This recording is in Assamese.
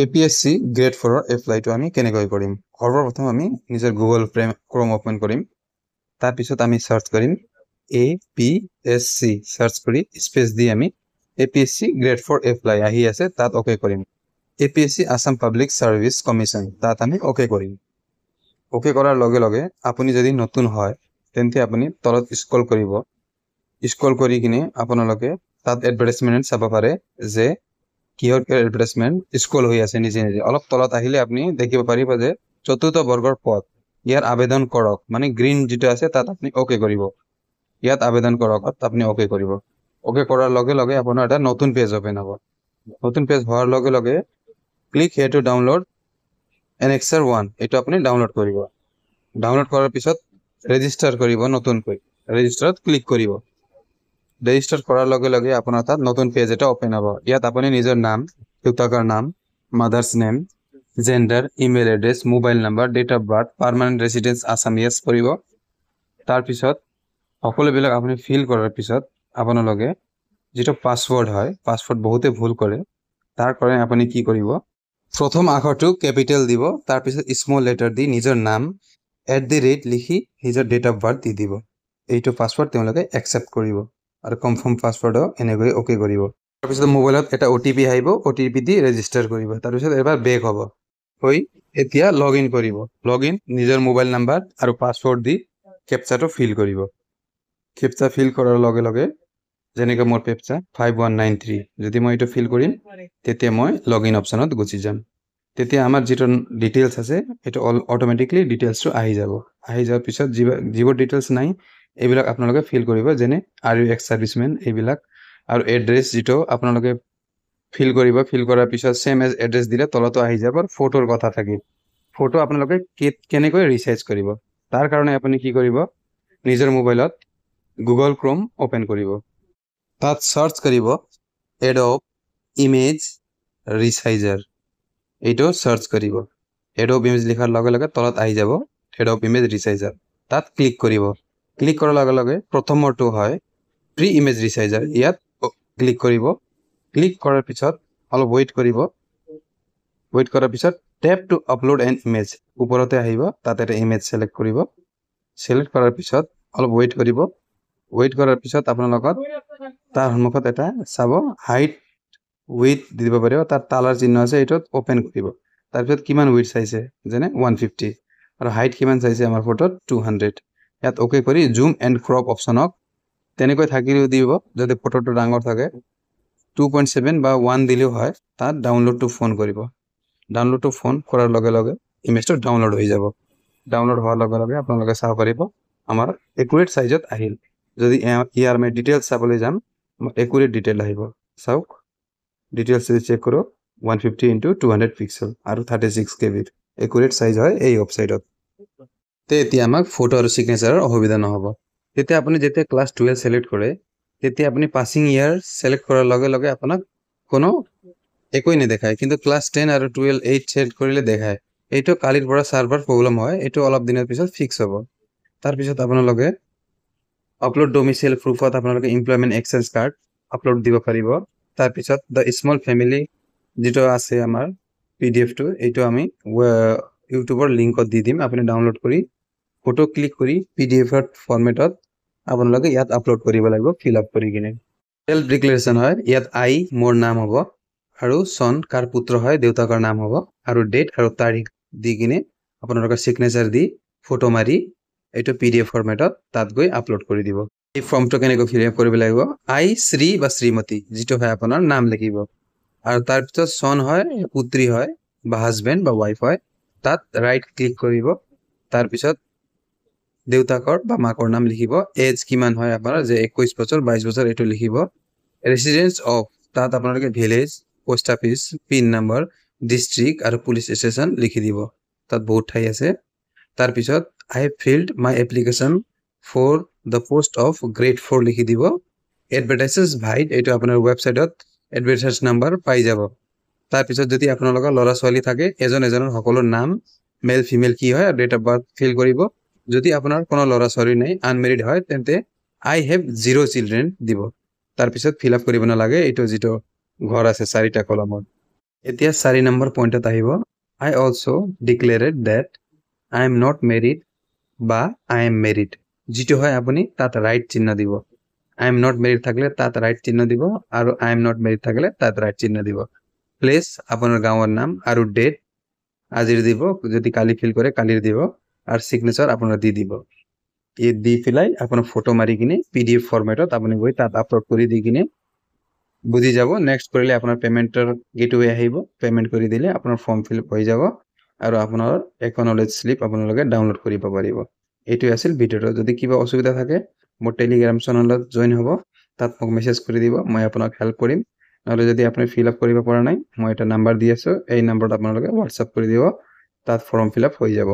APSC গ্ৰেড 4 এপ্লাইটো আমি কেনেকৈ কৰিম সৰ্বপ্ৰথম আমি নিজৰ গুগল ক্ৰোম ওপেন কৰিম তাৰ পিছত আমি সাৰ্চ কৰিম APSC সাৰ্চ কৰি স্পেস দি আমি APSC গ্ৰেড 4 এপ্লাই আহি আছে তাত ওকে কৰিম APSC Assam public service commission তাত আমি ওকে কৰিম ওকে কৰাৰ লগে লগে আপুনি যদি নতুন হয় তেন্তে আপুনি তলত স্ক্ৰল কৰি কিনে আপোনালোকে তাত এডভাৰটাইজমেন্ট চাব পাৰে যে কিহৰ এডভাৰটাইজমেন্ট স্ক্ৰল হৈ আছে নিজে নিজে অলপ তলত আহিলে আপুনি দেখিব পাৰিব যে চতুৰ্থ বৰ্গৰ পদ ইয়াৰ আবেদন কৰক মানে গ্ৰীন যেটো আছে তাত আপুনি ওকে কৰিব ইয়াত আবেদন কৰক আপুনি ওকে কৰিব ওকে কৰাৰ লগে লগে আপোনাৰ এটা নতুন পেজ ওপেন হ'ব নতুন পেজ হোৱাৰ লগে লগে click here to download Annexure 1 এটো আপুনি ডাউনলোড কৰিব ডাউনলোড কৰাৰ পিছত ৰেজিষ্টাৰ কৰিব নতুনকৈ ৰেজিষ্টাৰত ক্লিক কৰিব ৰেজিষ্টাৰ কৰাৰ লগে লগে আপোনাৰ তাত নতুন পেজ এটা ওপেন হ'ব ইয়াত আপুনি নিজৰ নাম দেউতাকৰ নাম mother's name gender email address mobile number date of birth permanent residence Assam yes কৰিব তাৰ পিছত সকলোবিলাক আপুনি ফিল কৰাৰ পিছত আপোনালোকে যেটো পাসওয়াৰ্ড হয় পাসওয়াৰ্ড বহুতে ভুল কৰে তাৰ কাৰণে আপুনি কি কৰিব প্ৰথম আখৰটো ক্যাপিটেল দিব তাৰ পিছত স্মল লেটাৰ দি নিজৰ নাম @ লিখি নিজৰ ডেট অফ বাৰ্থ দি দিব এইটো পাসওয়াৰ্ড তেওঁলোকে একচেপ্ট কৰিব আৰু কনফাৰ্ম পাসওয়াৰ্ডও এনেকৈ ওকে কৰিব তাৰ পিছত মোবাইলত এটা OTP আহিব OTP দি ৰেজিষ্টাৰ কৰিব তাৰ পিছত এবাৰ বেক হ'ব হৈ এতিয়া লগইন কৰিব লগইন নিজৰ মোবাইল নাম্বাৰ আৰু পাসওয়াৰ্ড দি ক্যাপচাটো ফিল কৰিব ক্যাপচা ফিল কৰাৰ লগে লগে যেনেকৈ মোৰ ক্যাপচা 5193 যদি মই এটো ফিল কৰিম তেতিয়া মই লগইন অপচনত গুচি যাম তেতিয়া আমাৰ যেটো ডিটেইলছ আছে এটো অটোমেটিক্যালি ডিটেইলছটো আহি যাব আহি যোৱাৰ পিছত যিবোৰ ডিটেইলছ নাই এইবিলাক আপোনালোকে ফিল কৰিব যেনে আৰ ইউ এক্স সাৰ্ভিসম্যান এইবিলাক আৰু এড্ৰেছ যেটো আপোনালোকে ফিল কৰিব ফিল কৰাৰ পিছত সেম এজ এড্ৰেছ দিলে তলতো আহি যাব ফটোৰ কথা থাকিব ফটো আপোনালোকে কেনেকৈ ৰিসাইজ কৰিব তাৰ কাৰণে আপুনি কি কৰিব নিজৰ মোবাইলত গুগল ক্ৰোম ওপেন কৰিব তাত সাৰ্চ কৰিব এডব ইমেজ ৰিসাইজাৰ এইটো সাৰ্চ কৰিব এডব ইমেজ লিখাৰ লগে লগে তলত আহি যাব এডব ইমেজ ৰিসাইজাৰ তাত ক্লিক কৰিব ক্লিক কৰাৰ লগে লগে প্ৰথমৰটো হয় প্ৰি ইমেজ ৰিসাইজাৰ ইয়াত ক্লিক কৰিব ক্লিক কৰাৰ পিছত অলপ ওয়েট কৰিব ওয়েট কৰাৰ পিছত tap two upload N image ওপৰতে আহিব তাত এটা ইমেজ সিলেক্ট কৰিব সিলেক্ট কৰাৰ পিছত অলপ ওয়েট কৰিব ওয়েট কৰাৰ পিছত আপোনালোকৰ তাৰ সন্মুখত এটা চাব হাইট উইথ দিব পাৰিব তাত তালাৰ চিহ্ন আছে এটোত ওপেন কৰিব তাৰ পিছত কিমান উইথ চাইছে যেনে 150 আৰু হাইট কিমান চাইছে আমাৰ ফটোত 200 ইয়াত ওকে কৰি জুম এণ্ড ক্ৰপ অপচনক তেনেকৈ থাকিলেও দিব যদি ফটোটো ডাঙৰ থাকে 2.7 বা 1 দিলেও হয় তাত ডাউনলোড টু ফোন কৰিব ডাউনলোড টু ফোন কৰাৰ লগে লগে ইমেজটো ডাউনলোড হৈ যাব ডাউনলোড হোৱাৰ লগে লগে আপোনালোকে চাব পাৰিব আমাৰ একুৰেট সাইজত আহিল যদি ইয়াৰ মই ডিটেইলছ চাবলৈ যাম একুৰেট ডিটেইল আহিব চাওক ডিটেইলছ চেক কৰো 150 * 200 পিক্সেল আৰু 36 KB একুৰেট সাইজ হয় এই ওয়েবসাইটত তেতিয়া আমাক ফটো আৰু সিগনেচাৰৰ অসুবিধা নহব তেতিয়া আপুনি যেতিয়া ক্লাস 12 সিলেক্ট কৰে তেতিয়া আপুনি পাসিং ইয়াৰ সিলেক্ট কৰাৰ লগে লগে আপোনাক কোনো একোই নেদেখায় কিন্তু ক্লাস 10 আৰু 12 8 সিলেক্ট কৰিলে দেখায় এইটো কালিৰ পৰা সাৰ্ভাৰ প্ৰবলেম হয় এইটো অলপ দিনৰ পিছত ফিক্স হ'ব তাৰ পিছত আপোনালোকে আপলোড ডোমিসাইল প্ৰুফত আপোনালোকে এমপ্লয়মেন্ট এক্সেঞ্জ কাৰ্ড আপলোড দিব পাৰিব তাৰ পিছত দা স্মল ফ্যামিলি যেটো আছে আমাৰ PDF টো এইটো আমি ইউটিউবৰ লিংকত দি দিম আপুনি ডাউনলোড কৰি ফটো ক্লিক কৰি PDF ফৰমেটত আপোনালোকে ইয়াত আপলোড কৰিব লাগিব ফিল আপ কৰি কিনে সেলফ ডিক্লাৰেশন হয় ইয়াত আই মোৰ নাম হ'ব আৰু সন কাৰ পুত্ৰ হয় দেউতাকৰ নাম হ'ব আৰু ডেট আৰু তাৰিখ দি কিনে আপোনালোকৰ সিগনেচাৰ দি ফটো মাৰি এটো PDF ফৰমেটত তাত গৈ আপলোড কৰি দিব এই ফৰ্মটো কেনেকৈ ফিল আপ কৰিব লাগিব আই শ্ৰী বা শ্ৰীমতী যেটো হয় আপোনাৰ নাম লিখিব আৰু তাৰ পিছত সন হয় পুত্ৰী হয় বা হাজবেন্ড বা ওয়াইফ হয় তাত ৰাইট ক্লিক কৰিব তাৰ পিছত দেউতাকৰ বা মাকৰ নাম লিখিব এজ কিমান হয় আপোনাৰ যে 21 বছৰ 22 বছৰ এটো লিখিব ৰেসিডেন্স অফ তাত আপোনালোকে village post office pin number district আৰু পুলিশ ষ্টেচন লিখি দিব তাত বহুত ঠাই আছে তাৰ পিছত I have filled my application for the post of grade 4 লিখি দিব এডভাৰটাইজেছ ভাইট এটো আপোনাৰ ওয়েবসাইটত এডভাৰটাইজ নাম্বাৰ পাই যাব তাৰ পিছত যদি আপোনালোকৰ লৰা ছোৱালী থাকে এজনৰ সকলো নাম মেল ফিমেল কি হয় ডেট অফ বাৰ্থ ফিল কৰিব যদি আপোনাৰ কোনো লৰা ছোৱালী নাই আনমেৰিড হয় তেন্তে I have 0 children দিব তাৰ পিছত ফিল আপ কৰিব নালাগে এটো যেটো ঘৰ আছে 4টা কলমত এতিয়া 4 নম্বৰ পইণ্টত আহিব I also declared that I am not married বা I am married যেটো হয় আপুনি তাত রাইট চিহ্ন দিব I am not married থাকলে তাত রাইট চিহ্ন দিব আৰু I am not married থাকলে তাত ৰাইট চিহ্ন দিব প্লেস আপোনাৰ গাঁৱৰ নাম আৰু ডেট আজিৰ দিব যদি কালি ফিল কৰে কালিৰ দিব আৰু সিগনেচাৰ আপোনাৰ দি দিব এই দি ফিলাই আপোনাৰ ফটো মাৰি কিনে PDF ফৰম্যাটত আপুনি গৈ তাত আপলোড কৰি দি কিনে বুঝি যাব নেক্সট কৰিলে আপোনাৰ পেমেন্টৰ গেটওয়ে আহিব পেমেন্ট কৰি দিলে আপোনাৰ ফৰ্ম ফিল হৈ যাব আৰু আপোনাৰ একনলেজ স্লিপ আপোনালোকে ডাউনলোড কৰিব পাৰিব এটো আছিল ভিডিওটো যদি কিবা অসুবিধা থাকে মোৰ টেলিগ্ৰাম চেনেলত জয়েন হ'ব তাত মোক মেসেজ কৰি দিব মই আপোনাক হেল্প কৰিম নহলে যদি আপুনি ফিল আপ কৰিব পৰা নাই মই এটা নাম্বাৰ দি আছো এই নাম্বাৰত আপোনালোকে WhatsApp কৰি দিব তাত ফৰ্ম ফিল আপ হৈ যাব